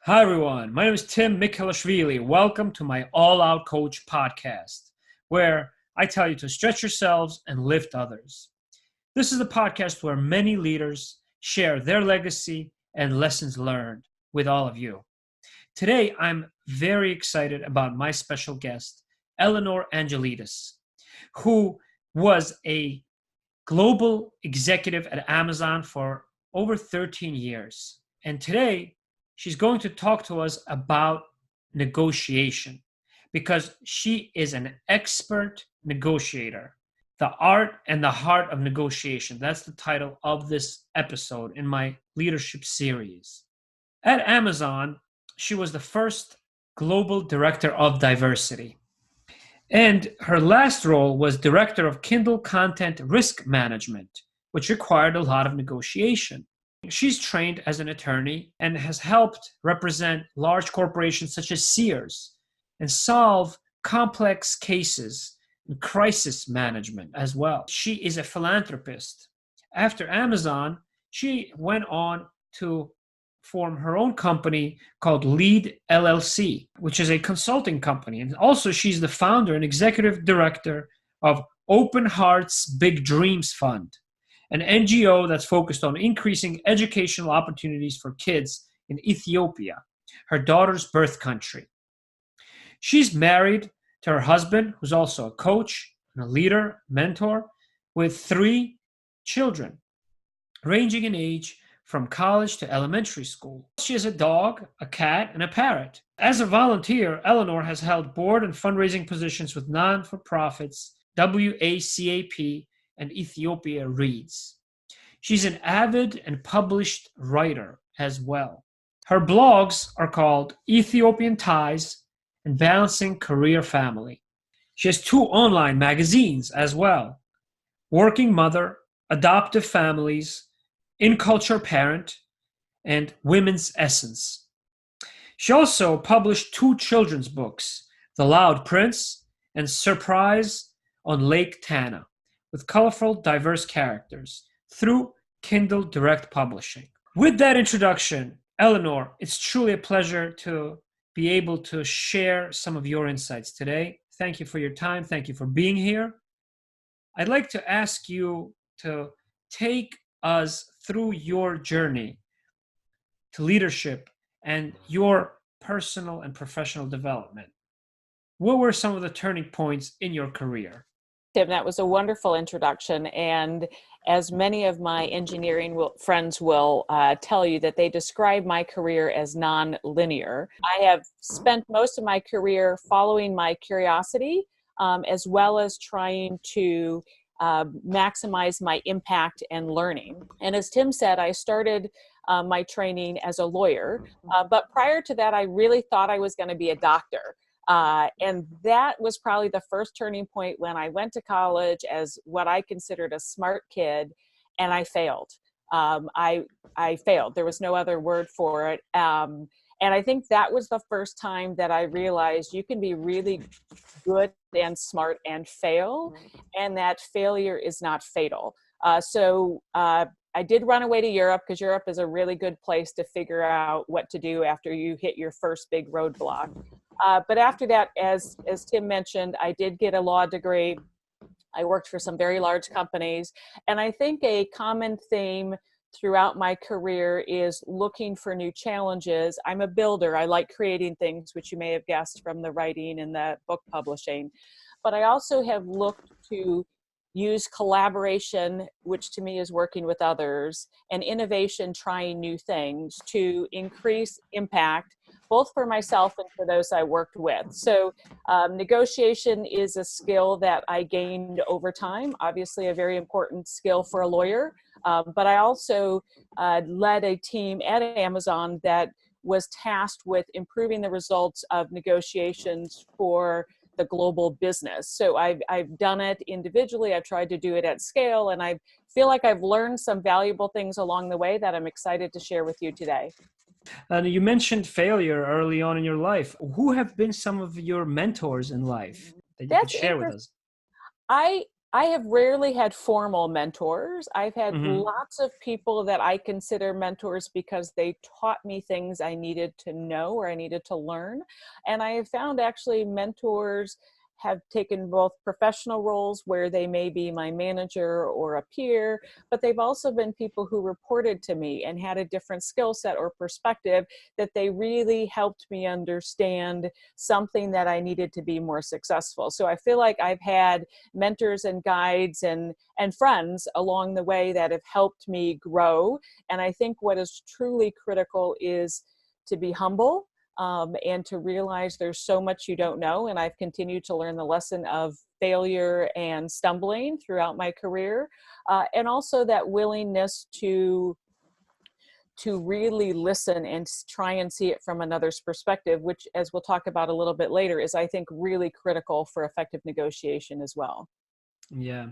Hi, everyone. My name is Tim Mikhalashvili. Welcome to my All Out Coach podcast, where I tell you to stretch yourselves and lift others. This is a podcast where many leaders share their legacy and lessons learned with all of you. Today, I'm very excited about my special guest, Ellenore Angelidis, who was a global executive at Amazon for over 13 years. And today, she's going to talk to us about negotiation because she is an expert negotiator. The art and the heart of negotiation. That's the title of this episode in my leadership series. At Amazon, she was the first global director of diversity. And her last role was director of Kindle Content Risk Management, which required a lot of negotiation. She's trained as an attorney and has helped represent large corporations such as Sears and solve complex cases and crisis management as well. She is a philanthropist. After Amazon, she went on to form her own company called Lead LLC, which is a consulting company. And also she's the founder and executive director of Open Hearts Big Dreams Fund, an NGO that's focused on increasing educational opportunities for kids in Ethiopia, her daughter's birth country. She's married to her husband, who's also a coach and a leader, mentor, with 3 children, ranging in age from college to elementary school. She has a dog, a cat, and a parrot. As a volunteer, Ellenore has held board and fundraising positions with non-for-profits, WACAP, and Ethiopia Reads. She's an avid and published writer as well. Her blogs are called Ethiopian Ties and Balancing Career Family. She has 2 online magazines as well, Working Mother, Adoptive Families, In Culture Parent, and Women's Essence. She also published 2 children's books, The Loud Prince and Surprise on Lake Tana, with colorful, diverse characters through Kindle Direct Publishing. With that introduction, Ellenore, it's truly a pleasure to be able to share some of your insights today. Thank you for your time. Thank you for being here. I'd like to ask you to take us through your journey to leadership and your personal and professional development. What were some of the turning points in your career? Tim, that was a wonderful introduction. And as many of my engineering friends will tell you, that they describe my career as non-linear. I have spent most of my career following my curiosity, as well as trying to maximize my impact and learning. And as Tim said, I started my training as a lawyer, but prior to that, I really thought I was going to be a doctor. And that was probably the first turning point when I went to college as what I considered a smart kid, and I failed. I failed. There was no other word for it. And I think that was the first time that I realized you can be really good and smart and fail, and that failure is not fatal. So I did run away to Europe, because Europe is a really good place to figure out what to do after you hit your first big roadblock. But after that, as Tim mentioned, I did get a law degree. I worked for some very large companies. And I think a common theme throughout my career is looking for new challenges. I'm a builder. I like creating things, which you may have guessed from the writing and the book publishing. But I also have looked to use collaboration, which to me is working with others, and innovation, trying new things to increase impact, both for myself and for those I worked with. So negotiation is a skill that I gained over time, obviously a very important skill for a lawyer. But I also led a team at Amazon that was tasked with improving the results of negotiations for the global business. So I've done it individually. I've tried to do it at scale, and I feel like I've learned some valuable things along the way that I'm excited to share with you today. And you mentioned failure early on in your life. Who have been some of your mentors in life that you could share with us? I have rarely had formal mentors. I've had Hmm. lots of people that I consider mentors because they taught me things I needed to know or I needed to learn. And I have found actually mentors have taken both professional roles where they may be my manager or a peer, but they've also been people who reported to me and had a different skill set or perspective that they really helped me understand something that I needed to be more successful. So I feel like I've had mentors and guides and friends along the way that have helped me grow. And I think what is truly critical is to be humble, and to realize there's so much you don't know. And I've continued to learn the lesson of failure and stumbling throughout my career, and also that willingness to really listen and try and see it from another's perspective, which, as we'll talk about a little bit later, is, I think, really critical for effective negotiation as well. Yeah,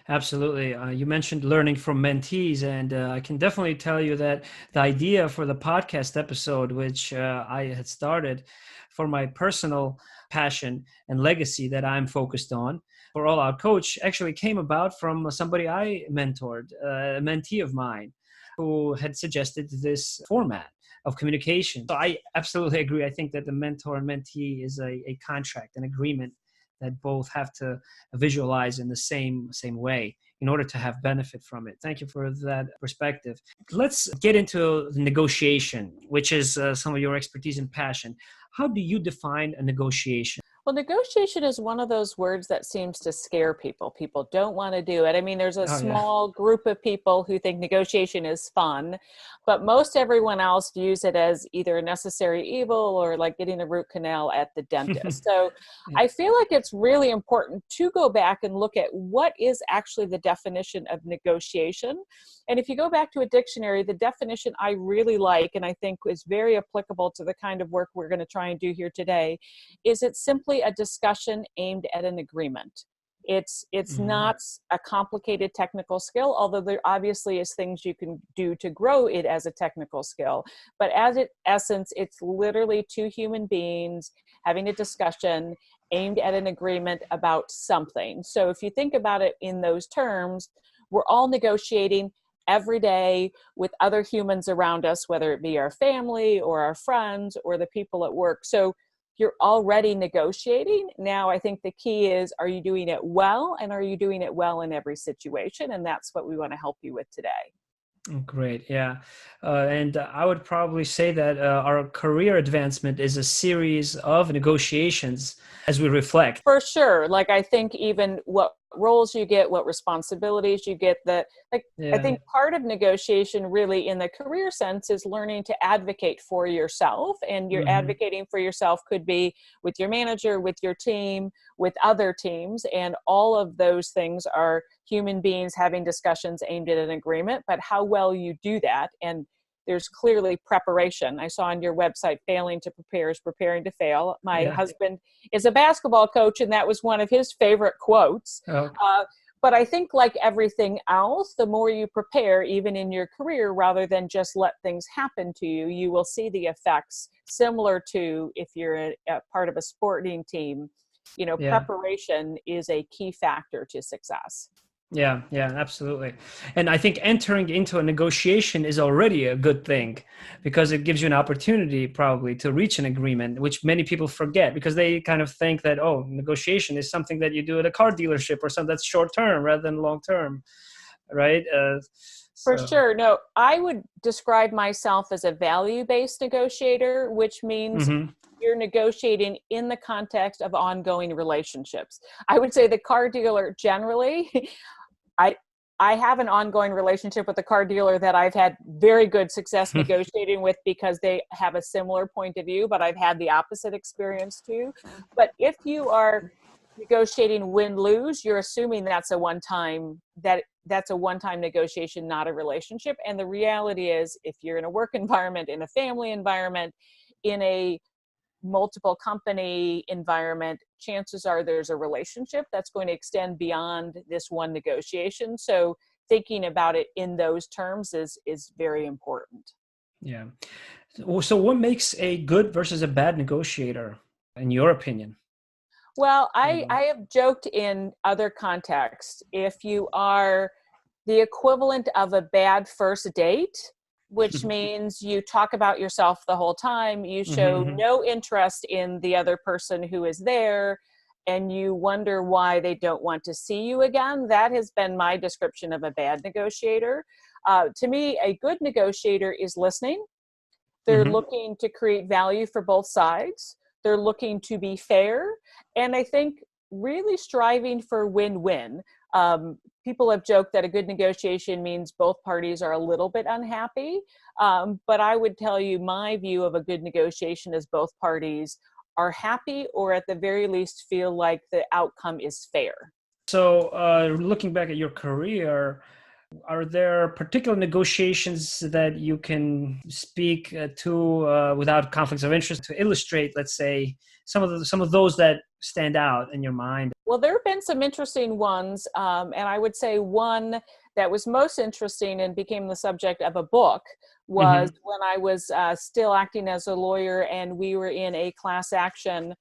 absolutely. You mentioned learning from mentees, and I can definitely tell you that the idea for the podcast episode, which I had started for my personal passion and legacy that I'm focused on for All Out Coach, actually came about from somebody I mentored, a mentee of mine, who had suggested this format of communication. So I absolutely agree. I think that the mentor and mentee is a contract, an agreement that both have to visualize in the same way in order to have benefit from it. Thank you for that perspective. Let's get into the negotiation, which is some of your expertise and passion. How do you define a negotiation? Well, negotiation is one of those words that seems to scare people. People don't want to do it. I mean, there's a Oh yeah. small group of people who think negotiation is fun, but most everyone else views it as either a necessary evil or like getting a root canal at the dentist. So Yeah. I feel like it's really important to go back and look at what is actually the definition of negotiation. And if you go back to a dictionary, the definition I really like, and I think is very applicable to the kind of work we're going to try and do here today, is it's simply a discussion aimed at an agreement. It's Mhm. not a complicated technical skill, although there obviously is things you can do to grow it as a technical skill. But as its essence, it's literally two human beings having a discussion aimed at an agreement about something. So if you think about it in those terms, we're all negotiating every day with other humans around us, whether it be our family or our friends or the people at work. So you're already negotiating. Now, I think the key is, are you doing it well? And are you doing it well in every situation? And that's what we want to help you with today. Oh, great. Yeah. And I would probably say that our career advancement is a series of negotiations as we reflect. For sure. Like, I think even what roles you get, what responsibilities you get, that, like, I Yeah. think part of negotiation really in the career sense is learning to advocate for yourself. And you're Hmm. advocating for yourself could be with your manager, with your team, with other teams. And all of those things are human beings having discussions aimed at an agreement, but how well you do that. And there's clearly preparation. I saw on your website, failing to prepare is preparing to fail. My Yeah. husband is a basketball coach, and that was one of his favorite quotes. Oh, But I think, like everything else, the more you prepare, even in your career, rather than just let things happen to you, you will see the effects similar to if you're a part of a sporting team. You know, yeah. preparation is a key factor to success. Yeah, yeah, absolutely. And I think entering into a negotiation is already a good thing because it gives you an opportunity probably to reach an agreement, which many people forget because they kind of think that, oh, negotiation is something that you do at a car dealership or something that's short term rather than long term, right? For So, sure. No, I would describe myself as a value-based negotiator, which means mhm. you're negotiating in the context of ongoing relationships. I would say the car dealer generally, I I have an ongoing relationship with a car dealer that I've had very good success negotiating with because they have a similar point of view, but I've had the opposite experience too. But if you are negotiating win-lose, you're assuming that's a one-time negotiation, not a relationship. And the reality is, if you're in a work environment, in a family environment, in a multiple company environment, chances are there's a relationship that's going to extend beyond this one negotiation. So thinking about it in those terms is very important. Yeah. So what makes a good versus a bad negotiator, in your opinion? Well, you know? I have joked in other contexts, if you are the equivalent of a bad first date, which means you talk about yourself the whole time, you show Mhm, no interest in the other person who is there, and you wonder why they don't want to see you again. That has been my description of a bad negotiator. To me, a good negotiator is listening. They're mhm, looking to create value for both sides. They're looking to be fair. And I think really striving for win-win. People have joked that a good negotiation means both parties are a little bit unhappy. But I would tell you my view of a good negotiation is both parties are happy, or at the very least feel like the outcome is fair. So, looking back at your career, are there particular negotiations that you can speak to without conflicts of interest to illustrate, let's say, some of those that stand out in your mind? Well, there have been some interesting ones, and I would say one that was most interesting and became the subject of a book was Hmm. when I was still acting as a lawyer, and we were in a class action.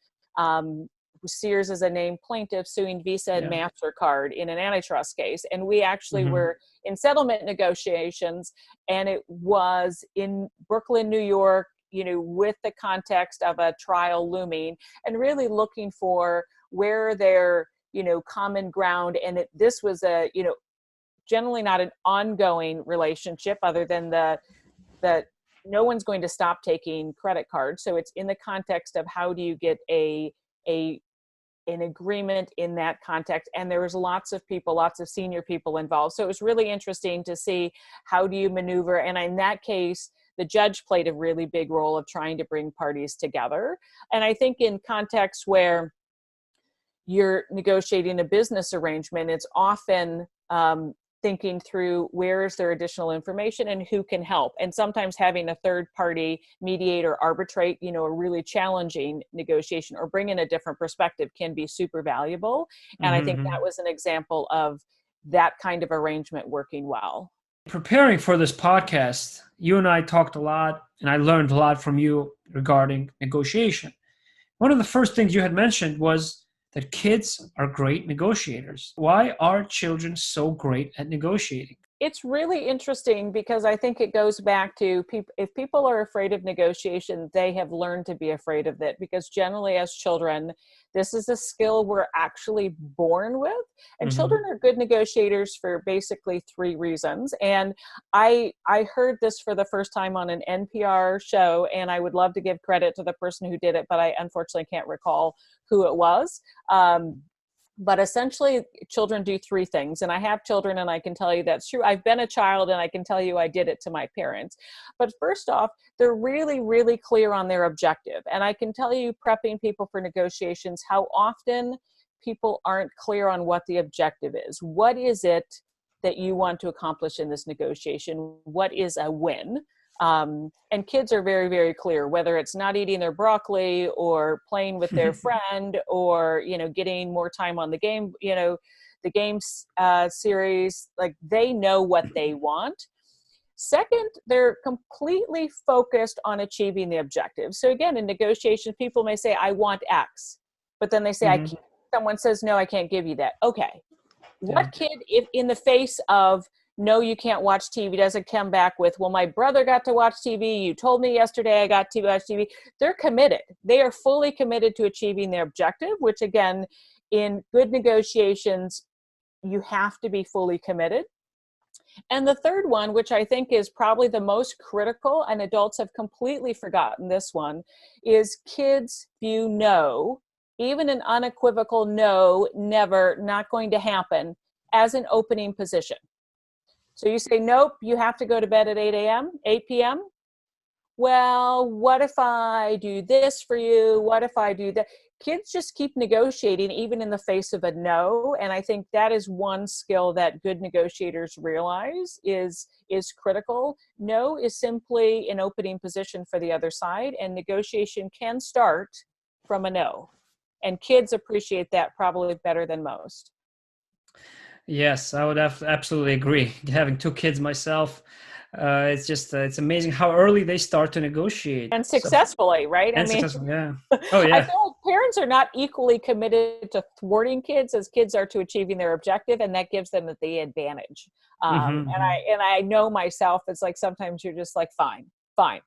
Sears is a named plaintiff suing Visa and Yeah. MasterCard in an antitrust case, and we actually Hmm. were in settlement negotiations, and it was in Brooklyn, New York. With the context of a trial looming, and really looking for where their common ground, and this was a generally not an ongoing relationship, other than the no one's going to stop taking credit cards, so it's in the context of how do you get a an agreement in that context. And there was lots of people, lots of senior people involved, so it was really interesting to see how do you maneuver. And in that case, the judge played a really big role of trying to bring parties together. And I think in contexts where you're negotiating a business arrangement, it's often thinking through where is there additional information and who can help. And sometimes having a third party mediate or arbitrate, a really challenging negotiation or bring in a different perspective can be super valuable. And I think that Hmm. was an example of that kind of arrangement working well. Preparing for this podcast, you and I talked a lot, and I learned a lot from you regarding negotiation. One of the first things you had mentioned was that kids are great negotiators. Why are children so great at negotiating? It's really interesting because I think it goes back to people. If people are afraid of negotiation, they have learned to be afraid of it, because generally as children, this is a skill we're actually born with. And children Hmm. are good negotiators for basically three reasons. And I heard this for the first time on an NPR show, and I would love to give credit to the person who did it, but I unfortunately can't recall who it was. But essentially, children do three things. And I have children, and I can tell you that's true. I've been a child, and I can tell you I did it to my parents. But first off, they're really, really clear on their objective. And I can tell you, prepping people for negotiations, how often people aren't clear on what the objective is. What is it that you want to accomplish in this negotiation? What is a win? And kids are very, very clear, whether it's not eating their broccoli or playing with their friend or, getting more time on the game, the games series, like they know what they want. Second, they're completely focused on achieving the objective. So again, in negotiations, people may say, I want X, but then they say, I Hmm. can't. Someone says, no, I can't give you that. Okay. Yeah. What kid, if in the face of no, you can't watch TV, doesn't come back with, well, my brother got to watch TV. You told me yesterday I got to watch TV. They're committed. They are fully committed to achieving their objective, which again, in good negotiations, you have to be fully committed. And the third one, which I think is probably the most critical, and adults have completely forgotten this one, is kids view no, even an unequivocal no, never, not going to happen, as an opening position. So you say, nope, you have to go to bed at 8 a.m., 8 p.m. Well, what if I do this for you? What if I do that? Kids just keep negotiating even in the face of a no. And I think that is one skill that good negotiators realize is critical. No is simply an opening position for the other side, and negotiation can start from a no. And kids appreciate that probably better than most. Yes, I would absolutely agree. Having two kids myself, It's amazing how early they start to negotiate. And So, successfully, right? I and mean, successful, yeah. Oh I yeah. feel like parents are not equally committed to thwarting kids as kids are to achieving their objective, and that gives them the advantage. Mm-hmm. And I know myself, it's like sometimes you're just like, fine,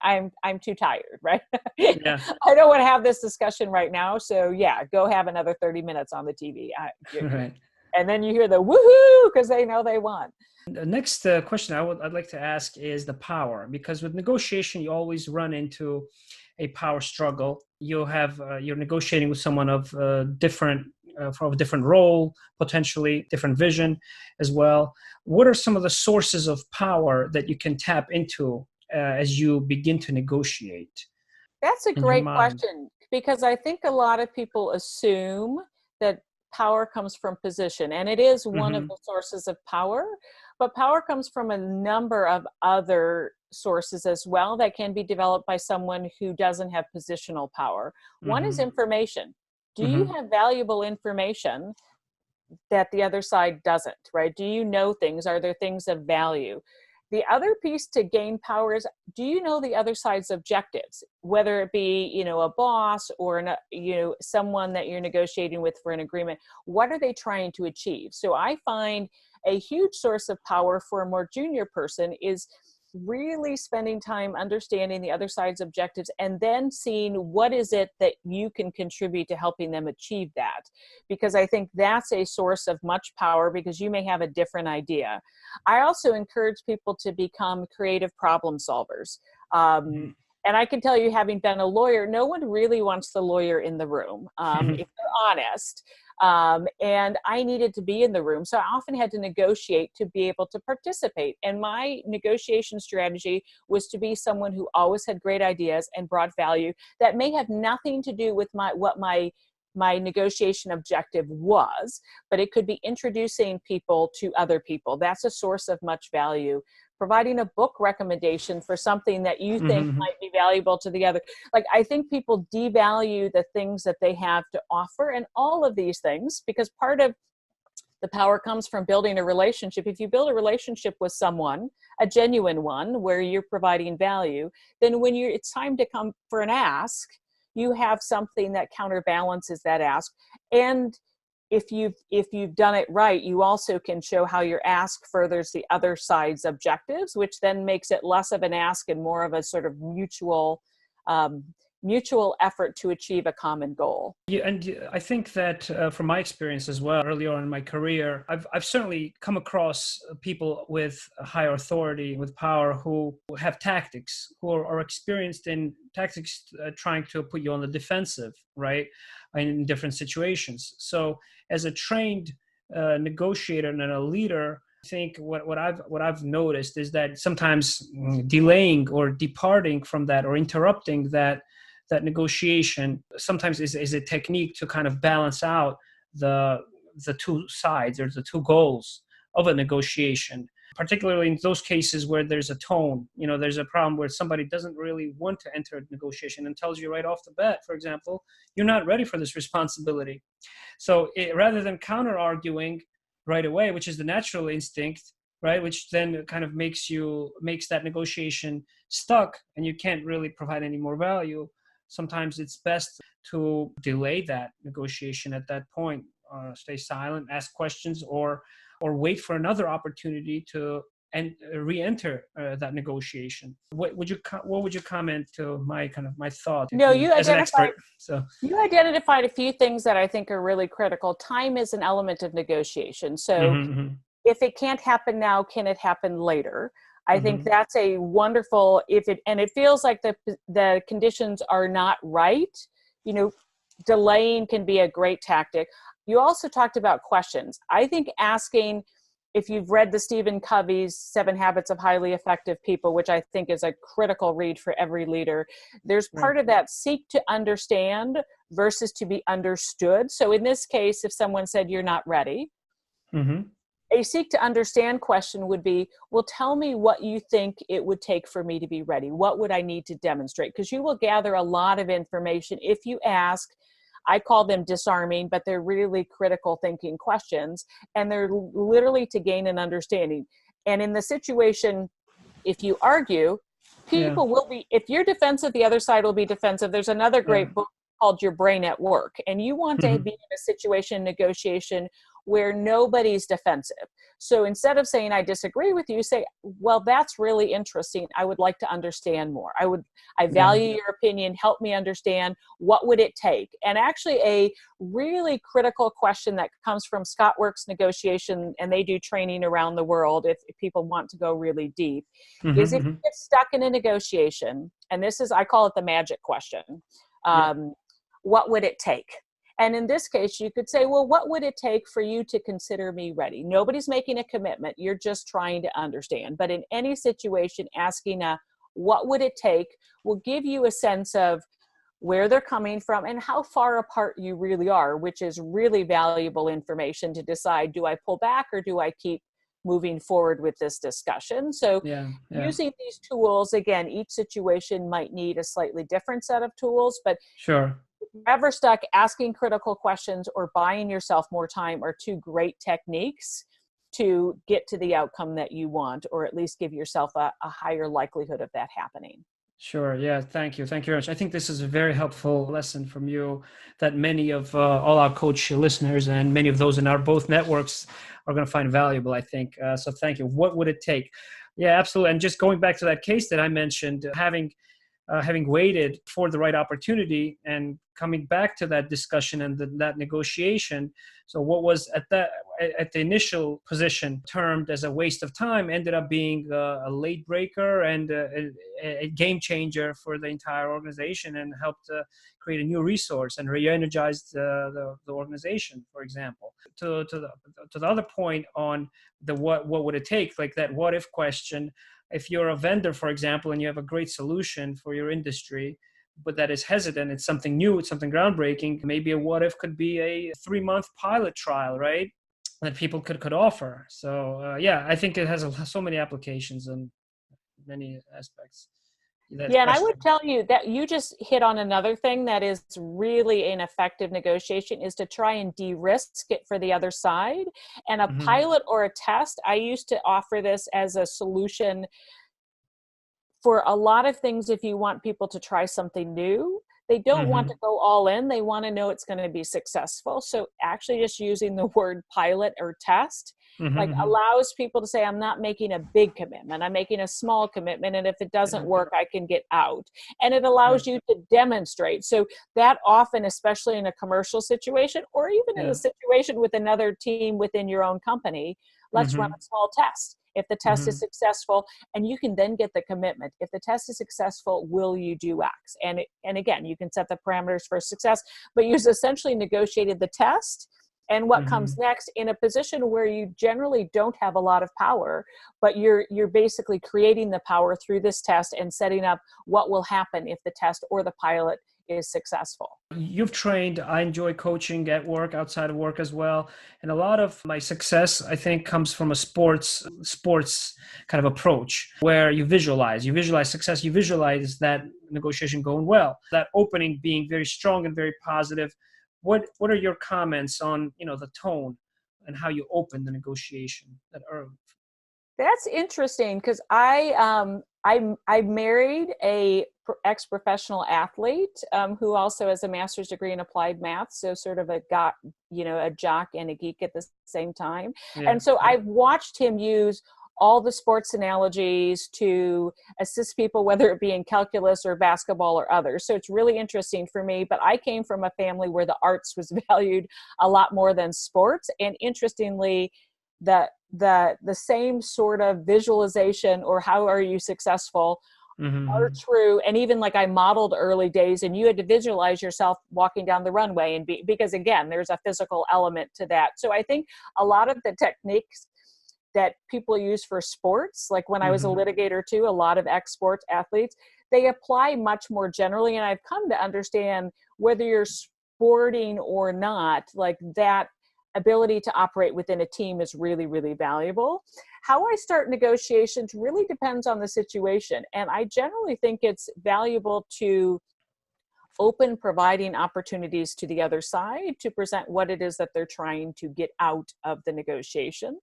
I'm too tired, right? Yeah. I don't want to have this discussion right now, so yeah, go have another 30 minutes on the TV. Right. And then you hear the woohoo because they know they won. The next question I'd like to ask is the power, because with negotiation you always run into a power struggle. You have you're negotiating with someone of different from a different role, potentially different vision as well. What are some of the sources of power that you can tap into as you begin to negotiate That's a in your great mind? question because I think a lot of people assume that power comes from position, and it is one of Mm-hmm. the sources of power, but power comes from a number of other sources as well that can be developed by someone who doesn't have positional power. One is Mm-hmm. information. Do you Mm-hmm. have valuable information that the other side doesn't, right? Do you know things? Are there things of value? The other piece to gain power is, do you know the other side's objectives, whether it be, a boss or someone that you're negotiating with for an agreement? What are they trying to achieve? So I find a huge source of power for a more junior person is really spending time understanding the other side's objectives and then seeing what is it that you can contribute to helping them achieve that, because I think that's a source of much power because you may have a different idea. I also encourage people to become creative problem solvers. And I can tell you, having been a lawyer, no one really wants the lawyer in the room, if they're honest. And I needed to be in the room. So I often had to negotiate to be able to participate. And my negotiation strategy was to be someone who always had great ideas and brought value that may have nothing to do with what my negotiation objective was, but it could be introducing people to other people. That's a source of much value. Providing a book recommendation for something that you think Mm-hmm. might be valuable to the other. Like, I think people devalue the things that they have to offer and all of these things, because part of the power comes from building a relationship. If you build a relationship with someone, a genuine one, where you're providing value, then when it's time to come for an ask, you have something that counterbalances that ask. And if you've done it right, you also can show how your ask furthers the other side's objectives, which then makes it less of an ask and more of a sort of um, mutual effort to achieve a common goal. Yeah, and I think that from my experience as well, early on in my career, I've certainly come across people with a higher authority, with power, who have tactics, who are experienced in tactics, trying to put you on the defensive, right, in different situations. So, as a trained negotiator and a leader, I think what I've noticed is that sometimes delaying or departing from that or interrupting that negotiation sometimes is a technique to kind of balance out the two sides or the two goals of a negotiation, particularly in those cases where there's a tone, there's a problem where somebody doesn't really want to enter a negotiation and tells you right off the bat, for example, you're not ready for this responsibility. So rather than counter arguing right away, which is the natural instinct, right, which then kind of makes that negotiation stuck and you can't really provide any more value, sometimes it's best to delay that negotiation at that point, stay silent, ask questions, or wait for another opportunity to re-enter that negotiation. What would you comment to my thought No, as an expert? So. you identified a few things that I think are really critical. Time is an element of negotiation. So Mm-hmm, if it can't happen now, can it happen later? I think mm-hmm, that's a wonderful, and it feels like the conditions are not right, you know, delaying can be a great tactic. You also talked about questions. I think asking, if you've read the Stephen Covey's 7 Habits of Highly Effective People, which I think is a critical read for every leader, there's right. part of that seek to understand versus to be understood. So in this case, if someone said you're not ready, Mm-hmm, a seek to understand question would be, well, tell me what you think it would take for me to be ready. What would I need to demonstrate? Because you will gather a lot of information if you ask. I call them disarming, but they're really critical thinking questions, and they're literally to gain an understanding. And in the situation If you argue, Yeah. people will be, if you're defensive, the other side will be defensive. There's another Yeah. great book called Your Brain at Work, and you want to be in a situation, negotiation, where nobody's defensive. So instead of saying I disagree with you, say, well, that's really interesting, I would like to understand more. I Yeah. value your opinion, help me understand, what would it take? And actually a really critical question that comes from Scott Works Negotiation, and they do training around the world if people want to go really deep, is if you get stuck in a negotiation, and this is, I call it the magic question, what would it take? And in this case, you could say, well, what would it take for you to consider me ready? Nobody's making a commitment. You're just trying to understand. But in any situation, asking what would it take will give you a sense of where they're coming from and how far apart you really are, which is really valuable information to decide, do I pull back or do I keep moving forward with this discussion? So using these tools, again, each situation might need a slightly different set of tools, but Sure. if you're ever stuck, asking critical questions or buying yourself more time are two great techniques to get to the outcome that you want, or at least give yourself a higher likelihood of that happening. Sure. Yeah. Thank you. Thank you very much. I think this is a very helpful lesson from you that many of all our coach listeners and many of those in our both networks are going to find valuable, I think. So thank you. What would it take? Yeah, absolutely. And just going back to that case that I mentioned, having waited for the right opportunity and coming back to that discussion and that negotiation. So what was at the initial position termed as a waste of time ended up being a late breaker and a game changer for the entire organization, and helped create a new resource and re-energized the organization, for example. To the other point on the what would it take, like that what if question. If you're a vendor, for example, and you have a great solution for your industry, but that is hesitant, it's something new, it's something groundbreaking, maybe a what if could be a 3-month pilot trial, right? That people could offer. So I think it has so many applications and many aspects. Yeah, and I would tell you that you just hit on another thing that is really an effective negotiation, is to try and de-risk it for the other side. And a pilot or a test, I used to offer this as a solution for a lot of things. If you want people to try something new, they don't want to go all in. They want to know it's going to be successful. So actually just using the word pilot or test allows people to say, I'm not making a big commitment. I'm making a small commitment. And if it doesn't work, I can get out. And it allows you to demonstrate. So that often, especially in a commercial situation, or even in a situation with another team within your own company, let's run a small test. If the test is successful, and you can then get the commitment. If the test is successful, will you do X? And again, you can set the parameters for success, but you've essentially negotiated the test and what comes next in a position where you generally don't have a lot of power, but you're basically creating the power through this test and setting up what will happen if the test or the pilot is successful. You've trained, I enjoy coaching at work, outside of work as well. And a lot of my success, I think, comes from a sports kind of approach where you visualize success, you visualize that negotiation going well, that opening being very strong and very positive. What are your comments on, the tone and how you open the negotiation that early? That's interesting, because I married a ex-professional athlete who also has a master's degree in applied math, so sort of a jock and a geek at the same time. And so I've watched him use all the sports analogies to assist people, whether it be in calculus or basketball or others. So it's really interesting for me. But I came from a family where the arts was valued a lot more than sports. And interestingly, the same sort of visualization, or how are you successful, are true. And even like I modeled early days, and you had to visualize yourself walking down the runway, and because again, there's a physical element to that. So I think a lot of the techniques that people use for sports, like when I was a litigator too, a lot of ex-sports athletes, they apply much more generally. And I've come to understand, whether you're sporting or not, like that ability to operate within a team is really, really valuable. How I start negotiations really depends on the situation. And I generally think it's valuable to open, providing opportunities to the other side to present what it is that they're trying to get out of the negotiation.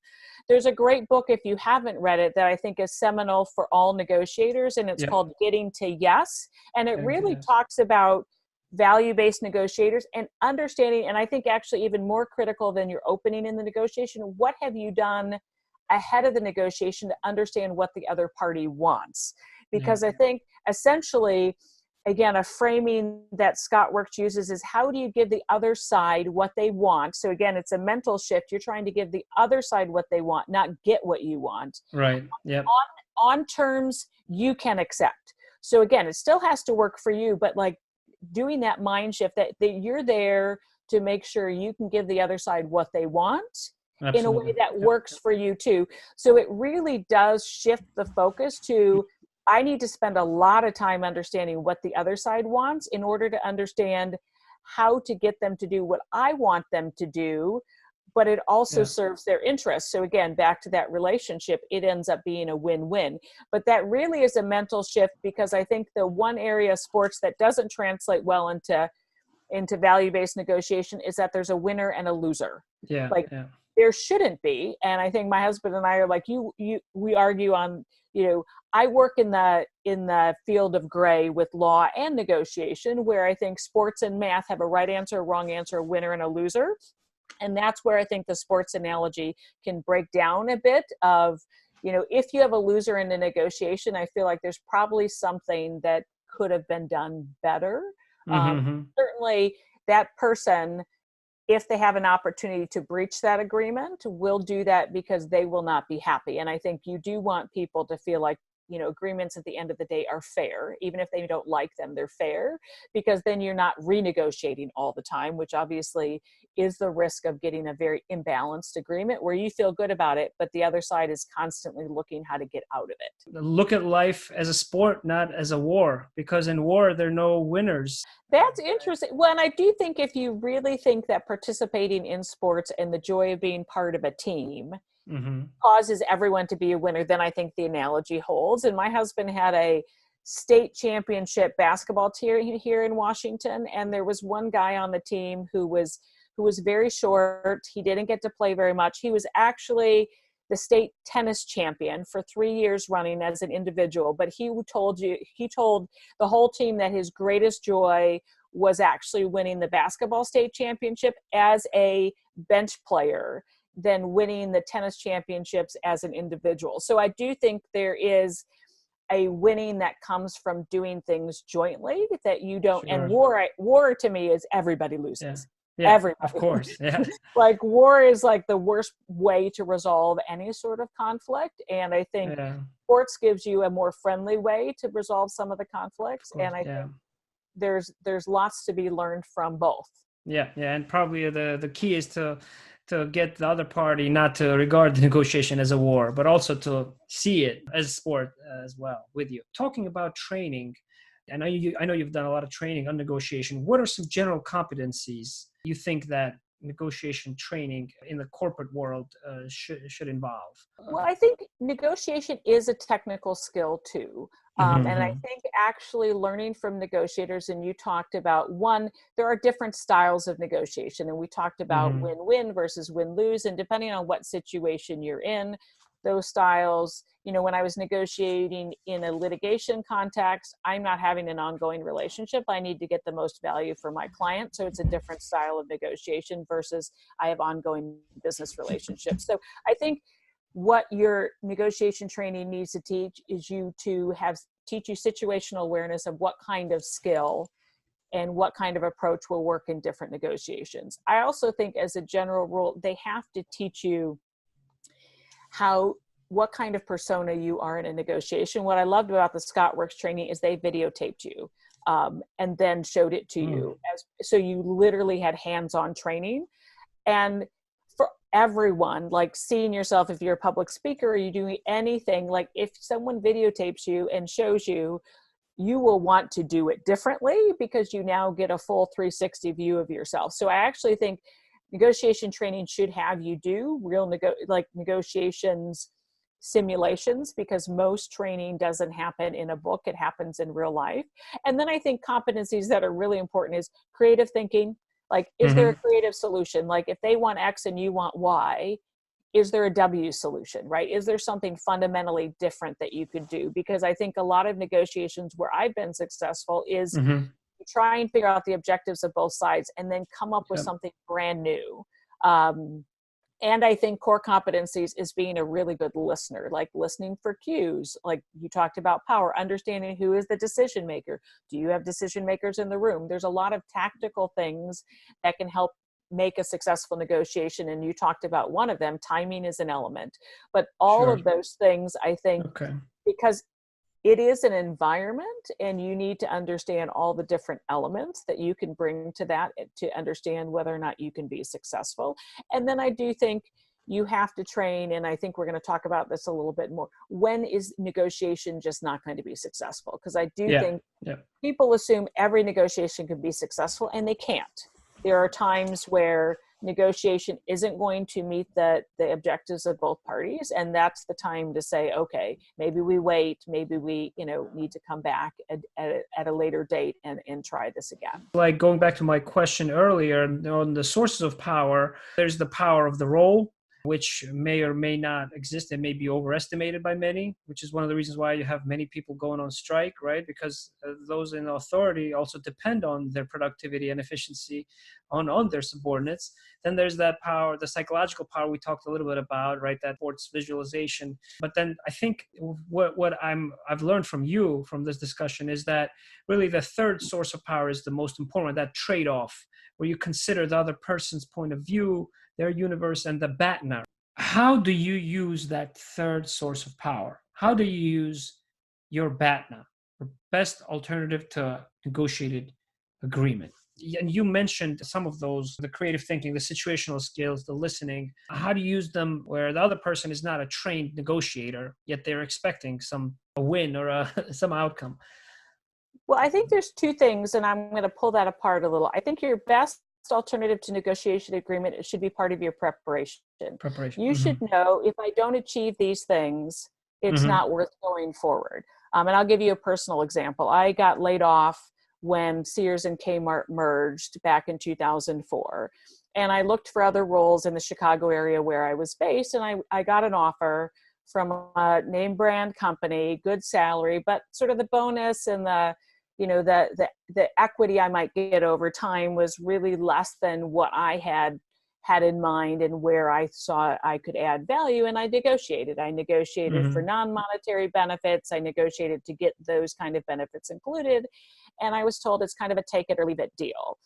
There's a great book, if you haven't read it, that I think is seminal for all negotiators, and it's called Getting to Yes. And it really talks about value-based negotiators and understanding, and I think actually even more critical than your opening in the negotiation, what have you done ahead of the negotiation to understand what the other party wants? Because I think essentially, again, a framing that Scott Works uses is, how do you give the other side what they want? So again, it's a mental shift. You're trying to give the other side what they want, not get what you want. Right. Yep. On terms you can accept. So again, it still has to work for you, but like doing that mind shift that you're there to make sure you can give the other side what they want. Absolutely. In a way that works for you too. So it really does shift the focus to, I need to spend a lot of time understanding what the other side wants in order to understand how to get them to do what I want them to do, but it also serves their interests. So again, back to that relationship, it ends up being a win-win. But that really is a mental shift, because I think the one area of sports that doesn't translate well into value-based negotiation is that there's a winner and a loser. There shouldn't be. And I think my husband and I are like, we argue on, I work in the field of gray with law and negotiation, where I think sports and math have a right answer, a wrong answer, a winner and a loser. And that's where I think the sports analogy can break down a bit of, if you have a loser in a negotiation, I feel like there's probably something that could have been done better. Certainly that person, if they have an opportunity to breach that agreement, will do that because they will not be happy. And I think you do want people to feel like, agreements at the end of the day are fair. Even if they don't like them, they're fair, because then you're not renegotiating all the time, which obviously is the risk of getting a very imbalanced agreement where you feel good about it, but the other side is constantly looking how to get out of it. Look at life as a sport, not as a war, because in war, there are no winners. That's interesting. Well, and I do think if you really think that participating in sports and the joy of being part of a team causes everyone to be a winner, then I think the analogy holds. And my husband had a state championship basketball team here in Washington, and there was one guy on the team who was very short. He didn't get to play very much. He was actually the state tennis champion for 3 years running as an individual, but he told the whole team that his greatest joy was actually winning the basketball state championship as a bench player than winning the tennis championships as an individual. So I do think there is a winning that comes from doing things jointly that you don't. Sure. And war to me is everybody loses. Yeah, everybody. Of course. Yeah. Like war is like the worst way to resolve any sort of conflict. And I think sports gives you a more friendly way to resolve some of the conflicts. And I think there's lots to be learned from both. Yeah. And probably the key is to get the other party not to regard the negotiation as a war, but also to see it as a sport as well with you. Talking about training, I know you've done a lot of training on negotiation. What are some general competencies you think that negotiation training in the corporate world should involve? Well, I think negotiation is a technical skill too. And I think actually learning from negotiators, and you talked about there are different styles of negotiation, and we talked about win-win versus win-lose, and depending on what situation you're in, those styles, when I was negotiating in a litigation context, I'm not having an ongoing relationship. I need to get the most value for my client. So it's a different style of negotiation versus I have ongoing business relationships. So I think what your negotiation training needs to teach is teach you situational awareness of what kind of skill and what kind of approach will work in different negotiations. I also think as a general rule, they have to teach you what kind of persona you are in a negotiation. What I loved about the Scott Works training is they videotaped you and then showed it to you. So you literally had hands-on training. And for everyone, like seeing yourself, if you're a public speaker or you're doing anything, like if someone videotapes you and shows you, you will want to do it differently because you now get a full 360 view of yourself. So I actually think negotiation training should have you do real negotiations simulations, because most training doesn't happen in a book, it happens in real life. And then I think competencies that are really important is creative thinking. Like, is there a creative solution? Like, if they want X and you want Y, is there a W solution, right? Is there something fundamentally different that you could do? Because I think a lot of negotiations where I've been successful is try and figure out the objectives of both sides and then come up with something brand new. And I think core competencies is being a really good listener, like listening for cues. Like you talked about power, understanding who is the decision maker. Do you have decision makers in the room? There's a lot of tactical things that can help make a successful negotiation. And you talked about one of them, timing is an element. But all of those things, I think, because it is an environment and you need to understand all the different elements that you can bring to that to understand whether or not you can be successful. And then I do think you have to train, and I think we're going to talk about this a little bit more. When is negotiation just not going to be successful? Because I do think people assume every negotiation can be successful, and they can't. There are times where negotiation isn't going to meet the objectives of both parties, and that's the time to say, okay, maybe we wait, maybe we need to come back at a later date and try this again. Like going back to my question earlier on the sources of power, there's the power of the role, which may or may not exist and may be overestimated by many, which is one of the reasons why you have many people going on strike, right? Because those in authority also depend on their productivity and efficiency on their subordinates. Then there's that power, the psychological power we talked a little bit about, right? That sports visualization. But then I think what I've learned from you from this discussion is that really the third source of power is the most important, that trade-off, where you consider the other person's point of view, their universe, and the BATNA. How do you use that third source of power? How do you use your BATNA, or best alternative to negotiated agreement? And you mentioned some of those, the creative thinking, the situational skills, the listening. How do you use them where the other person is not a trained negotiator, yet they're expecting a win or some outcome? Well, I think there's two things, and I'm going to pull that apart a little. I think your best alternative to negotiation agreement, it should be part of your preparation. You should know, if I don't achieve these things, it's not worth going forward. And I'll give you a personal example. I got laid off when Sears and Kmart merged back in 2004. And I looked for other roles in the Chicago area where I was based, and I got an offer from a name brand company, good salary, but sort of the bonus and the equity I might get over time was really less than what I had in mind and where I saw I could add value. And I negotiated for non-monetary benefits. I negotiated to get those kind of benefits included. And I was told it's kind of a take it or leave it deal,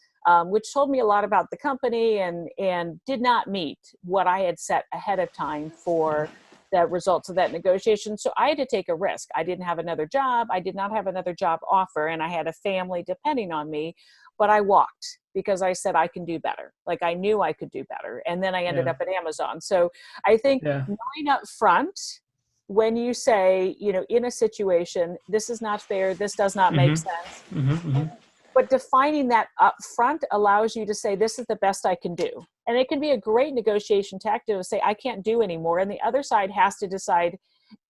which told me a lot about the company and did not meet what I had set ahead of time for the results of that negotiation. So I had to take a risk. I didn't have another job. I did not have another job offer, and I had a family depending on me, but I walked because I said I can do better. Like I knew I could do better. And then I ended up at Amazon. So I think knowing up front, when you say, in a situation, this is not fair, this does not make sense. But defining that up front allows you to say, this is the best I can do. And it can be a great negotiation tactic to say, I can't do anymore. And the other side has to decide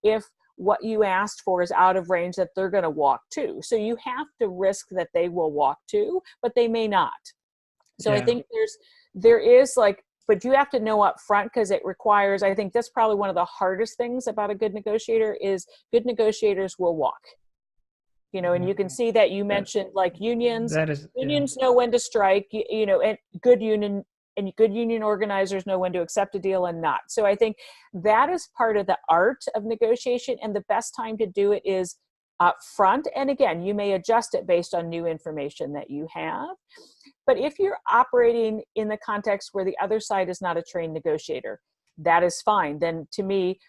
if what you asked for is out of range that they're going to walk to. So you have to risk that they will walk to, but they may not. So I think there is but you have to know up front, because it requires, I think that's probably one of the hardest things about a good negotiator is good negotiators will walk. And you can see that you mentioned unions. Unions know when to strike, and good union organizers know when to accept a deal and not. So I think that is part of the art of negotiation, and the best time to do it is up front. And again, you may adjust it based on new information that you have. But if you're operating in the context where the other side is not a trained negotiator, that is fine. Then to me,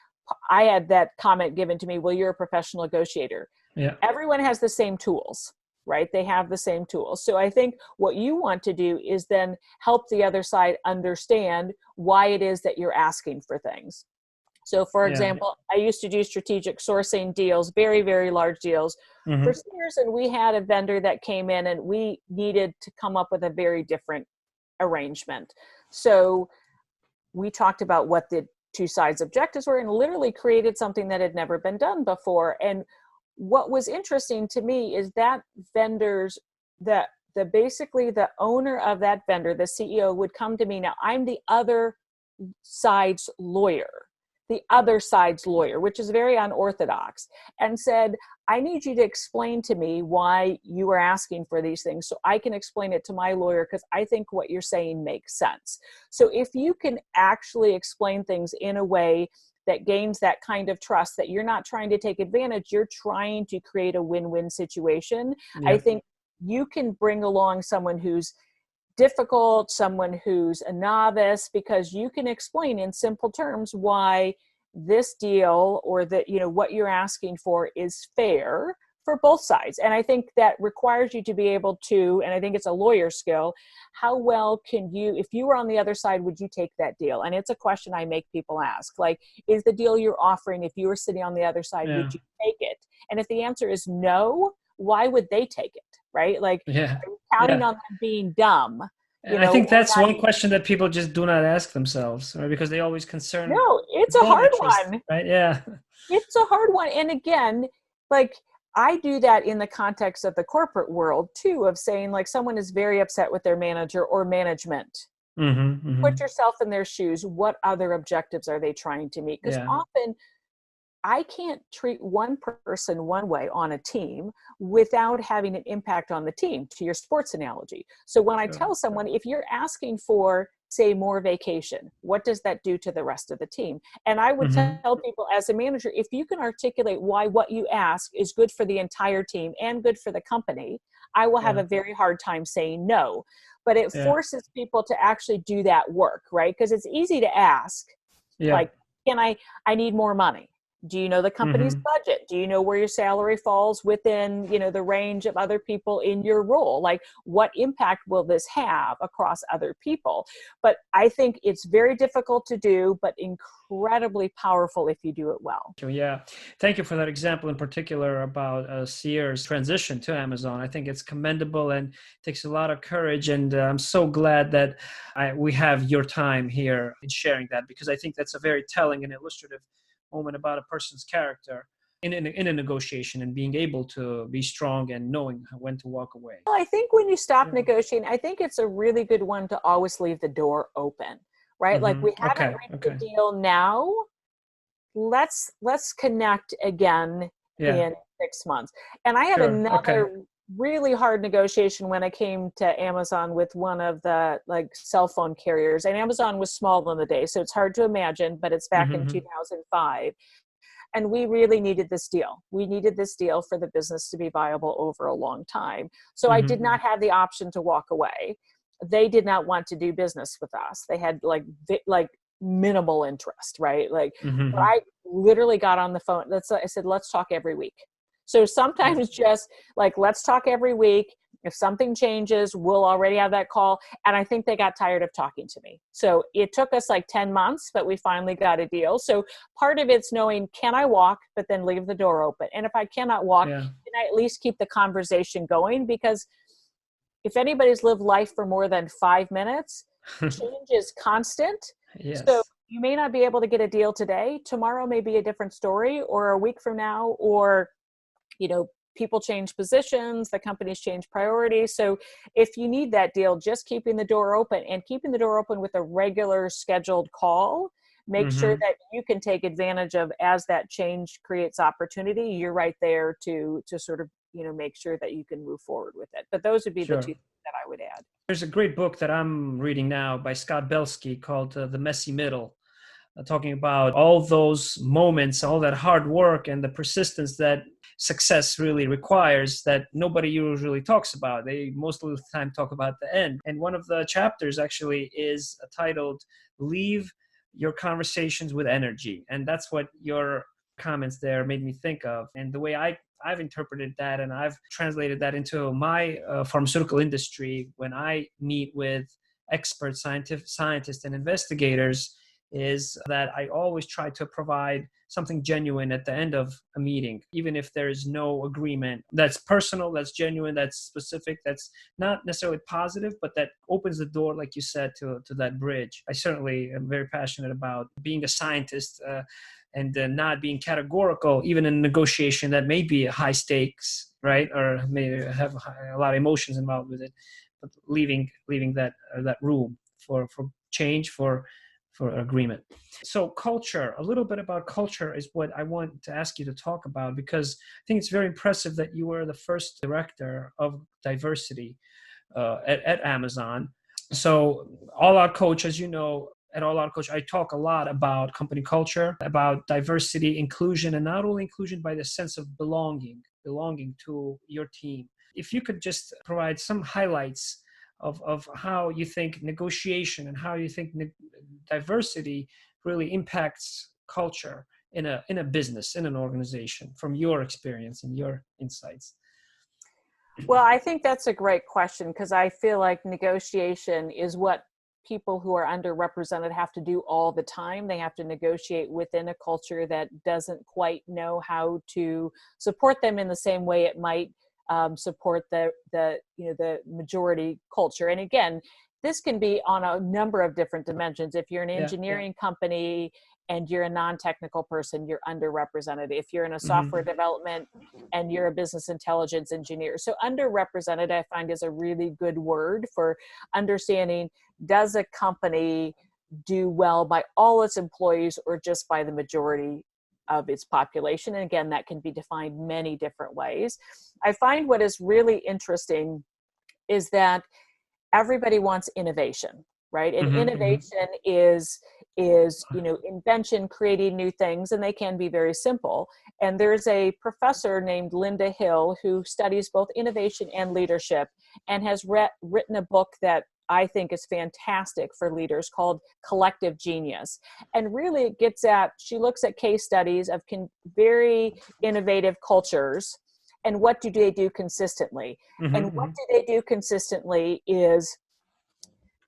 I had that comment given to me, well, you're a professional negotiator. Yeah. Everyone has the same tools, right? They have the same tools. So I think what you want to do is then help the other side understand why it is that you're asking for things. So for example, I used to do strategic sourcing deals, very, very large deals for Sears. And we had a vendor that came in and we needed to come up with a very different arrangement. So we talked about what the two sides' objectives were, and literally created something that had never been done before. And what was interesting to me is that vendors, basically the owner of that vendor, the CEO, would come to me. Now I'm the other side's lawyer, which is very unorthodox, and said, I need you to explain to me why you are asking for these things so I can explain it to my lawyer, because I think what you're saying makes sense. So if you can actually explain things in a way that gains that kind of trust, that you're not trying to take advantage, you're trying to create a win-win situation. Yeah. I think you can bring along someone who's difficult, someone who's a novice, because you can explain in simple terms why this deal or that, what you're asking for is fair for both sides. And I think that requires you to be able to, and I think it's a lawyer skill, how well can you, if you were on the other side, would you take that deal? And it's a question I make people ask, like, is the deal you're offering, if you were sitting on the other side, would you take it? And if the answer is no, why would they take it? Right? Like, are you counting on them being dumb? And I think that's one question that people just do not ask themselves, right? Because they always concern. No, it's a hard one. Right? Yeah. It's a hard one. And again, like, I do that in the context of the corporate world too, of saying, like, someone is very upset with their manager or management. Put yourself in their shoes. What other objectives are they trying to meet? Because often I can't treat one person one way on a team without having an impact on the team, to your sports analogy. So when I tell someone, if you're asking for, say, more vacation, what does that do to the rest of the team? And I would tell people, as a manager, if you can articulate why what you ask is good for the entire team and good for the company, I will have a very hard time saying no. But it forces people to actually do that work, right? Because it's easy to ask, like, I need more money. Do you know the company's budget? Do you know where your salary falls within, the range of other people in your role? Like, what impact will this have across other people? But I think it's very difficult to do, but incredibly powerful if you do it well. Yeah. Thank you for that example in particular about Sierra's transition to Amazon. I think it's commendable and takes a lot of courage. And I'm so glad that we have your time here in sharing that, because I think that's a very telling and illustrative moment about a person's character in a negotiation, and being able to be strong and knowing when to walk away. Well, I think when you stop negotiating, I think it's a really good one to always leave the door open, right? Like, we haven't reached a deal now. Let's connect again in 6 months. And I had another really hard negotiation when I came to Amazon with one of the cell phone carriers, and Amazon was small in the day, so it's hard to imagine, but it's back in 2005. And we really needed this deal. We needed this deal for the business to be viable over a long time. So I did not have the option to walk away. They did not want to do business with us. They had like minimal interest, right? But I literally got on the phone. I said, let's talk every week. So sometimes just let's talk every week. If something changes, we'll already have that call. And I think they got tired of talking to me. So it took us 10 months, but we finally got a deal. So part of it's knowing, can I walk, but then leave the door open? And if I cannot walk, can I at least keep the conversation going? Because if anybody's lived life for more than 5 minutes, change is constant. Yes. So you may not be able to get a deal today. Tomorrow may be a different story, or a week from now, or people change positions, the companies change priorities. So if you need that deal, just keeping the door open, and keeping the door open with a regular scheduled call, make sure that you can take advantage of, as that change creates opportunity, you're right there to sort of, make sure that you can move forward with it. But those would be the two that I would add. There's a great book that I'm reading now by Scott Belsky called The Messy Middle, talking about all those moments, all that hard work and the persistence that success really requires, that nobody usually talks about. They most of the time talk about the end. And one of the chapters actually is titled Leave Your Conversations with Energy. And that's what your comments there made me think of. And the way I've interpreted that, and I've translated that into my pharmaceutical industry, when I meet with expert scientists and investigators, is that I always try to provide something genuine at the end of a meeting, even if there is no agreement. That's personal, that's genuine, that's specific, that's not necessarily positive, but that opens the door, like you said, to that bridge. I certainly am very passionate about being a scientist and not being categorical, even in negotiation that may be high stakes, right? Or may have a lot of emotions involved with it, but leaving that room for change, for agreement. So culture, a little bit about culture is what I want to ask you to talk about, because I think it's very impressive that you were the first director of diversity at Amazon. So All Out Coach, as you know, at All Out Coach, I talk a lot about company culture, about diversity, inclusion, and not only inclusion by the sense of belonging to your team. If you could just provide some highlights of how you think negotiation and how you think diversity really impacts culture in a business, in an organization, from your experience and your insights. Well, I think that's a great question, because I feel like negotiation is what people who are underrepresented have to do all the time. They have to negotiate within a culture that doesn't quite know how to support them in the same way it might support the majority culture. And again, this can be on a number of different dimensions. If you're an engineering company and you're a non-technical person, you're underrepresented. If you're in a software development and you're a business intelligence engineer. So underrepresented, I find, is a really good word for understanding, does a company do well by all its employees or just by the majority of its population? And again, that can be defined many different ways. I find what is really interesting is that everybody wants innovation, right? And innovation is invention, creating new things, and they can be very simple. And there's a professor named Linda Hill who studies both innovation and leadership, and has written a book that I think is fantastic for leaders called Collective Genius. And really it gets at, she looks at case studies of very innovative cultures and what do they do consistently. And what do they do consistently is,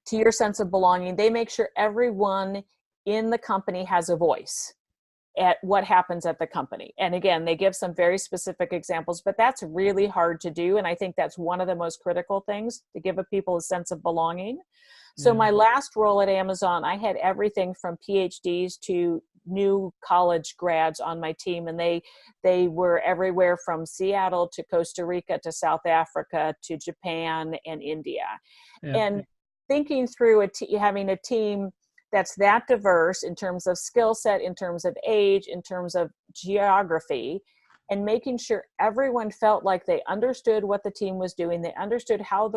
to your sense of belonging, they make sure everyone in the company has a voice at what happens at the company. And again, they give some very specific examples, but that's really hard to do. And I think that's one of the most critical things, to give people a sense of belonging. So my last role at Amazon, I had everything from PhDs to new college grads on my team. And they were everywhere from Seattle to Costa Rica to South Africa to Japan and India. And thinking through having a team that's that diverse in terms of skill set, in terms of age, in terms of geography, and making sure everyone felt like they understood what the team was doing, they understood how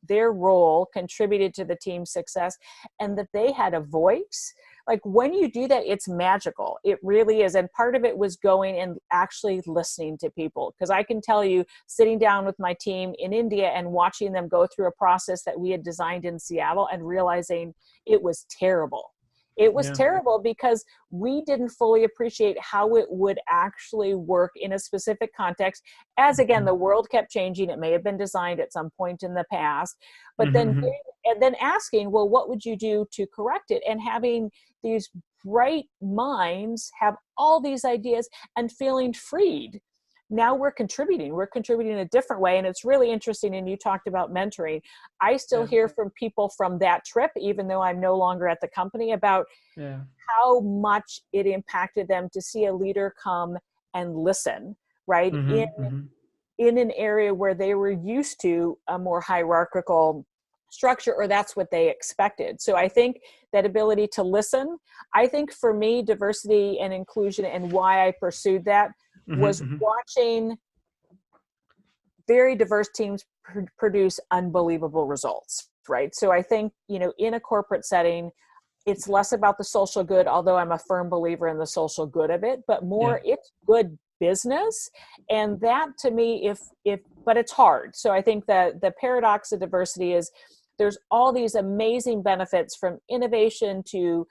their role contributed to the team's success, and that they had a voice. Like, when you do that, it's magical. It really is. And part of it was going and actually listening to people. Because I can tell you, sitting down with my team in India and watching them go through a process that we had designed in Seattle and realizing it was terrible. It was terrible because we didn't fully appreciate how it would actually work in a specific context. As again, the world kept changing. It may have been designed at some point in the past, but then asking, well, what would you do to correct it? And having these bright minds have all these ideas and feeling freed. Now we're contributing in a different way. And it's really interesting. And you talked about mentoring. I still hear from people from that trip, even though I'm no longer at the company, about how much it impacted them to see a leader come and listen, right? In an area where they were used to a more hierarchical structure, or that's what they expected. So I think that ability to listen, I think for me, diversity and inclusion, and why I pursued that was watching very diverse teams produce unbelievable results, right? So I think, in a corporate setting, it's less about the social good, although I'm a firm believer in the social good of it, but more it's good business. And that, to me, but it's hard. So I think that the paradox of diversity is there's all these amazing benefits, from innovation to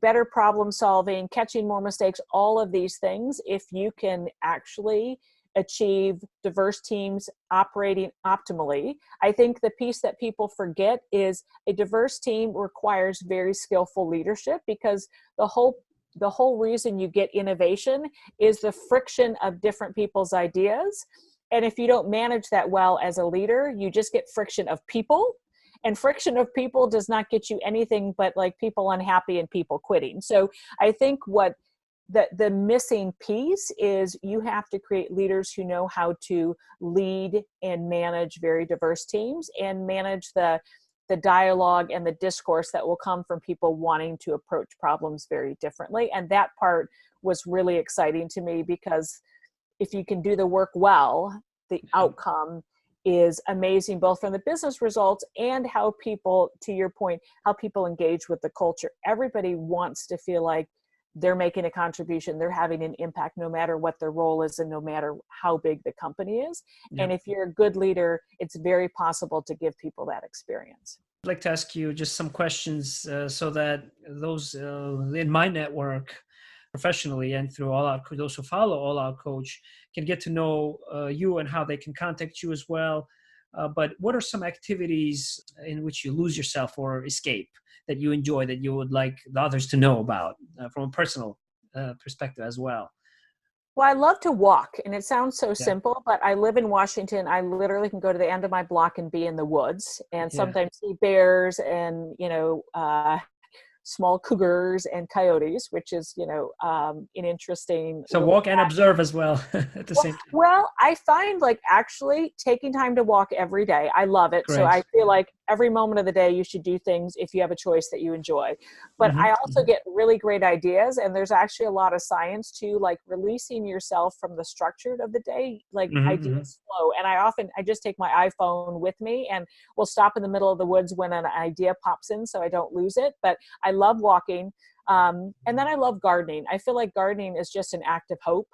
better problem solving, catching more mistakes, all of these things, if you can actually achieve diverse teams operating optimally. I think the piece that people forget is a diverse team requires very skillful leadership, because the whole reason you get innovation is the friction of different people's ideas. And if you don't manage that well as a leader, you just get friction of people. And friction of people does not get you anything but like people unhappy and people quitting. So I think what the missing piece is, you have to create leaders who know how to lead and manage very diverse teams, and manage the dialogue and the discourse that will come from people wanting to approach problems very differently. And that part was really exciting to me, because if you can do the work well, the outcome is amazing, both from the business results and how people, to your point, how people engage with the culture. Everybody wants to feel like they're making a contribution, they're having an impact, no matter what their role is and no matter how big the company is. Yeah. And if you're a good leader, it's very possible to give people that experience. I'd like to ask you just some questions so that those in my network, professionally and through All Out, those who follow All Out Coach, can get to know you and how they can contact you as well. But what are some activities in which you lose yourself or escape that you enjoy, that you would like the others to know about from a personal perspective as well? Well, I love to walk, and it sounds so Yeah. simple, but I live in Washington. I literally can go to the end of my block and be in the woods, and Yeah. sometimes see bears and, small cougars and coyotes, which is, an interesting So little walk and observe as well at the same time. Well, I find like actually taking time to walk every day, I love it. So Great. I feel like every moment of the day you should do things, if you have a choice, that you enjoy. But I also Mm-hmm. get really great ideas, and there's actually a lot of science to like releasing yourself from the structure of the day, like Mm-hmm. ideas flow. And I just take my iPhone with me, and we'll stop in the middle of the woods when an idea pops in so I don't lose it. But I love walking. And then I love gardening. I feel like gardening is just an act of hope.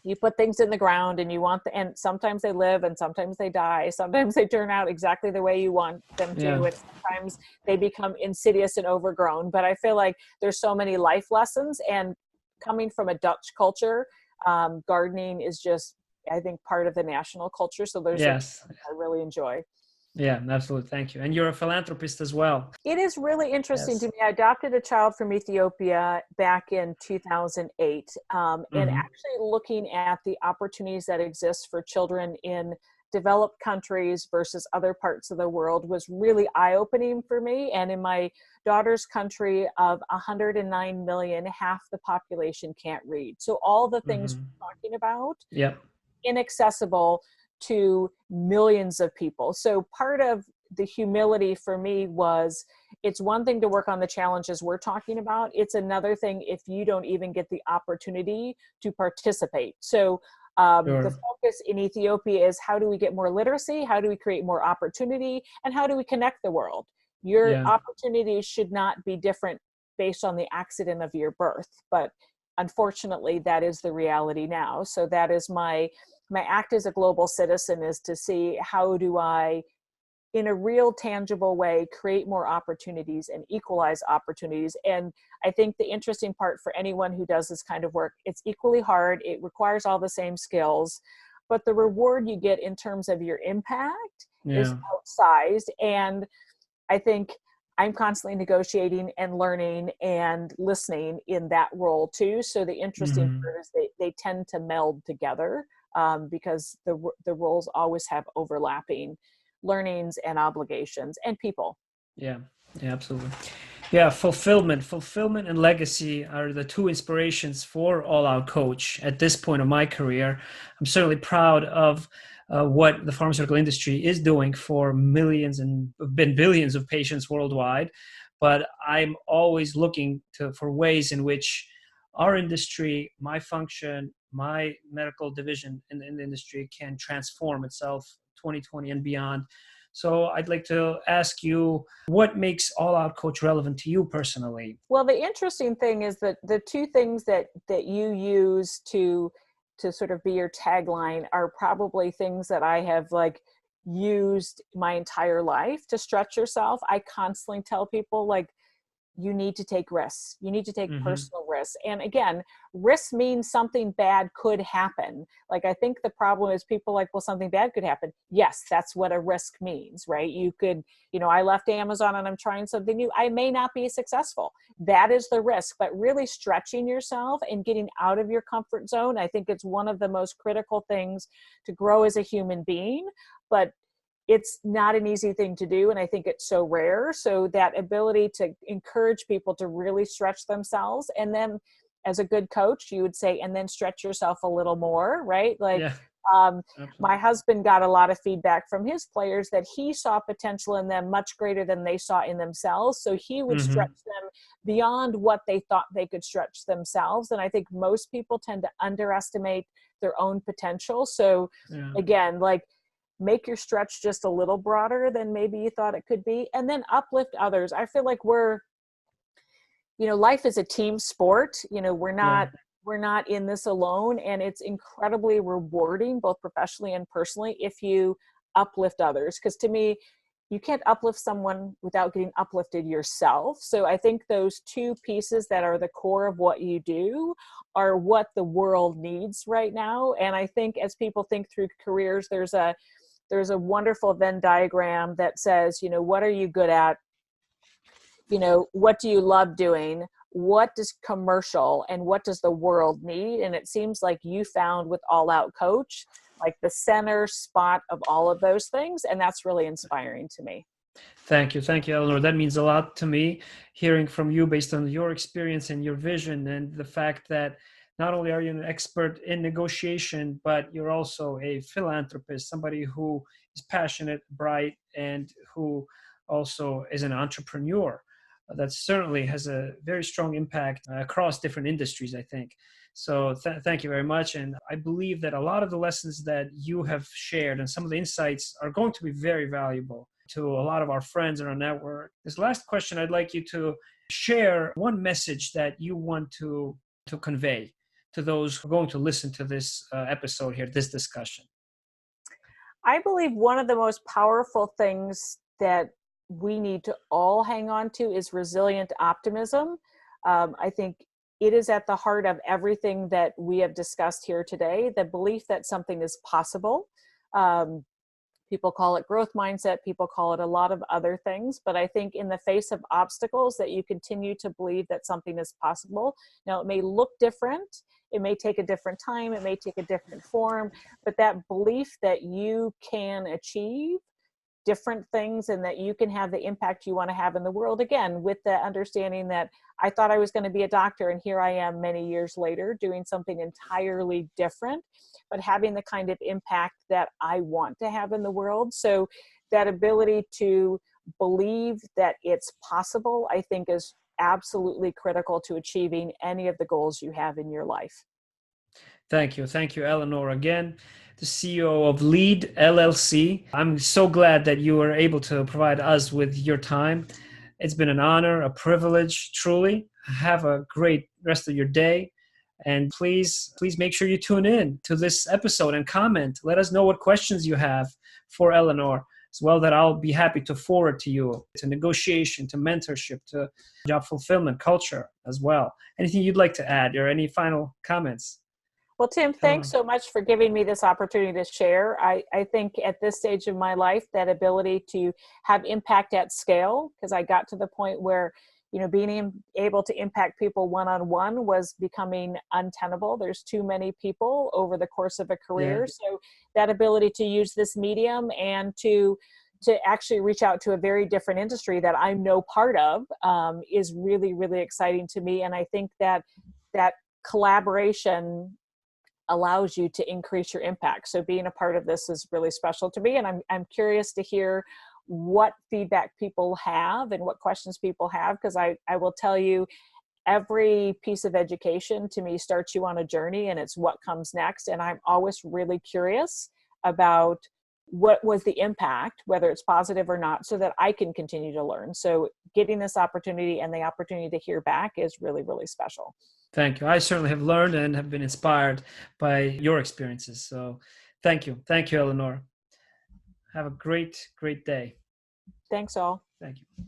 You put things in the ground and and sometimes they live and sometimes they die. Sometimes they turn out exactly the way you want them to. Yeah. And sometimes they become insidious and overgrown. But I feel like there's so many life lessons, and coming from a Dutch culture, gardening is just, I think, part of the national culture. So there's Yes. I really enjoy. Yeah, absolutely. Thank you. And you're a philanthropist as well. It is really interesting to Yes. me. I adopted a child from Ethiopia back in 2008, and Mm-hmm. actually looking at the opportunities that exist for children in developed countries versus other parts of the world was really eye-opening for me. And in my daughter's country of 109 million, half the population can't read. So all the things Mm-hmm. we're talking about, Yep. inaccessible to millions of people. So part of the humility for me was, it's one thing to work on the challenges we're talking about. It's another thing if you don't even get the opportunity to participate. So the Sure. focus in Ethiopia is, how do we get more literacy? How do we create more opportunity? And how do we connect the world? Your Yeah. opportunities should not be different based on the accident of your birth. But unfortunately, that is the reality now. So that is my act as a global citizen, is to see how do I, in a real tangible way, create more opportunities and equalize opportunities. And I think the interesting part for anyone who does this kind of work, it's equally hard. It requires all the same skills, but the reward you get in terms of your impact is Yeah. outsized. And I think I'm constantly negotiating and learning and listening in that role too. So the interesting Mm-hmm. part is they tend to meld together, because the roles always have overlapping learnings and obligations and people. Yeah. Yeah, absolutely. Yeah, fulfillment and legacy are the two inspirations for All Out Coach at this point of my career. I'm certainly proud of what the pharmaceutical industry is doing for millions and been billions of patients worldwide. But I'm always looking for ways in which our industry, my function, my medical division in the industry can transform itself 2020 and beyond. So I'd like to ask you, what makes All Out Coach relevant to you personally? Well, the interesting thing is that the two things that you use to sort of be your tagline are probably things that I have like used my entire life to stretch yourself. I constantly tell people, like, you need to take risks. You need to take Mm-hmm. personal risks. And again, risk means something bad could happen. Like, I think the problem is people like, well, something bad could happen. Yes, that's what a risk means, right? You could, I left Amazon and I'm trying something new. I may not be successful. That is the risk. But really stretching yourself and getting out of your comfort zone, I think it's one of the most critical things to grow as a human being. But it's not an easy thing to do, and I think it's so rare. So that ability to encourage people to really stretch themselves, and then as a good coach, you would say, and then stretch yourself a little more, right? Like, Yeah, my absolutely. husband got a lot of feedback from his players that he saw potential in them much greater than they saw in themselves. So he would Mm-hmm. stretch them beyond what they thought they could stretch themselves. And I think most people tend to underestimate their own potential. So Yeah. again, like, make your stretch just a little broader than maybe you thought it could be, and then uplift others. I feel like life is a team sport. Yeah. We're not in this alone, and it's incredibly rewarding both professionally and personally if you uplift others. Because to me, you can't uplift someone without getting uplifted yourself. So I think those two pieces that are the core of what you do are what the world needs right now. And I think as people think through careers, there's a wonderful Venn diagram that says, what are you good at? What do you love doing? What does commercial and what does the world need? And it seems like you found with All Out Coach, like the center spot of all of those things. And that's really inspiring to me. Thank you. Thank you, Eleanor. That means a lot to me, hearing from you based on your experience and your vision, and the fact that not only are you an expert in negotiation, but you're also a philanthropist, somebody who is passionate, bright, and who also is an entrepreneur. That certainly has a very strong impact across different industries, I think. So thank you very much. And I believe that a lot of the lessons that you have shared and some of the insights are going to be very valuable to a lot of our friends in our network. This last question, I'd like you to share one message that you want to convey to those who are going to listen to this episode here, this discussion. I believe one of the most powerful things that we need to all hang on to is resilient optimism. I think it is at the heart of everything that we have discussed here today, the belief that something is possible. People call it growth mindset. People call it a lot of other things. But I think in the face of obstacles, that you continue to believe that something is possible. Now, it may look different. It may take a different time. It may take a different form. But that belief that you can achieve different things and that you can have the impact you want to have in the world, again, with the understanding that I thought I was going to be a doctor and here I am many years later doing something entirely different, but having the kind of impact that I want to have in the world. So that ability to believe that it's possible, I think, is absolutely critical to achieving any of the goals you have in your life. Thank you. Thank you, Ellenore, again, the CEO of Lead LLC. I'm so glad that you were able to provide us with your time. It's been an honor, a privilege, truly. Have a great rest of your day. And please make sure you tune in to this episode and comment. Let us know what questions you have for Ellenore as well, that I'll be happy to forward to you, to negotiation, to mentorship, to job fulfillment, culture as well. Anything you'd like to add or any final comments? Well, Tim, thanks Eleanor? so much for giving me this opportunity to share. I think at this stage of my life, that ability to have impact at scale, because I got to the point where, being able to impact people one-on-one was becoming untenable. There's too many people over the course of a Yeah. career. So that ability to use this medium and to actually reach out to a very different industry that I'm no part of is really, really exciting to me. And I think that collaboration allows you to increase your impact. So being a part of this is really special to me. And I'm curious to hear what feedback people have and what questions people have, because I will tell you, every piece of education to me starts you on a journey, and it's what comes next. And I'm always really curious about what was the impact, whether it's positive or not, so that I can continue to learn. So getting this opportunity and the opportunity to hear back is really, really special. Thank you. I certainly have learned and have been inspired by your experiences. So thank you. Thank you, Eleanor. Have a great day. Thanks all. Thank you.